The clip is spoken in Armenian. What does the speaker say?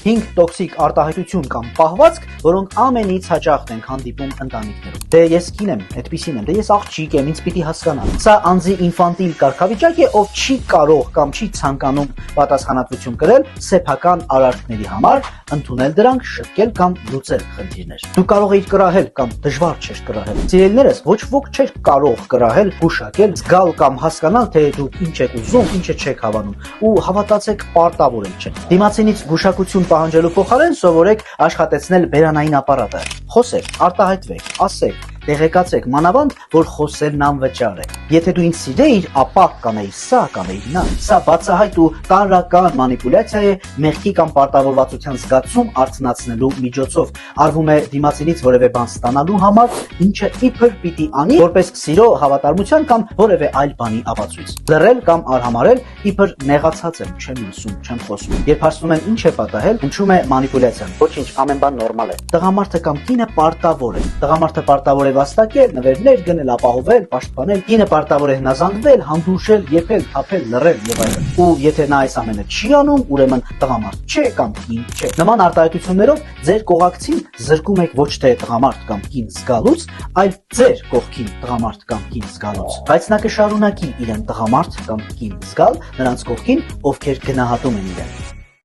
5 տոքսիկ արտահայտություն կամ պահվածք, որոնք ամենից հաճախ են հանդիպում ընտանիքներում։ Դե ես կին եմ, այդպիսին եմ, դե ես աղջիկ եմ, ինձ պիտի հասկանան։ Սա անձի ինֆանտիլ կարգավիճակ է, ով չի կարող կամ չի ցանկանում պատասխանատվություն կրել սեփական արարքների համար, ընդունել դրանք, շտկել կամ լուծել խնդիրներ։ Դու կարող էիր կռահել կամ դժվար չէր կռահել։ Սիրելիներս, ոչ ոք չէր կարող կռահել, գուշակել, զգալ կամ հասկանալ, թե դուք ինչ եք ուզում, ինչը չեք հավանում, ու հավատացեք, պարտավորել չէ։ Դիմացինից գուշակություն պահանջելու փոխարեն սովորեք աշխատեցնել բերանային ապարատը։ Խոսեք, արտահայտվեք, ասեք, տեղեկացեք, մանավանդ, որ խոսելն անվճար է։ Եթե դու ինձ սիրեիր, ապա կանեիր սա, կանեիր նա։ Սա բացահայտ ու տարրական մանիպուլյացիա է մեղքի կամ պարտավորվածության զգացում արցնացնելու միջոցով։ Արվում է դիմացինից որևէ բան ստանալու համար, ինչը իբր պիտի անի, որպես սիրո, հավատարմության կամ որևէ այլ բանի ապացույց։ Լռել կամ արհամարհել իբր նեղացած եմ, չեմ լսում, չեմ խոսում։ Երբ հարցնում են ինչ է պատահել, հնչում է մանիպուլյացիան։ Ոչինչ, ամեն բան նորմալ է։ Տղամարդը կամ կինը պարտավոր է։ Տղամարդը պարտավոր է վաստակել, նվերներ գնել, ապահովել, պաշտպանել։ Կինը պարտավոր է հնազանդվել, հանդուրժել, եփել, թափել, լռել եւ այլն։ Ու եթե նա այս ամենը չի անում, ուրեմն տղամարդ չէ կամ կին չէ։ Նման արտահայտություններով ձեր կողակցին զրկում եք ոչ թե տղամարդ կամ կին զգալուց, այլ ձեր կողքին տղամարդ կամ կին զգալուց։ Բայց նա կշարունակի իրեն տղամարդ կամ կին զգալ նրանց կողքին, ովքեր գնահատում են իրեն։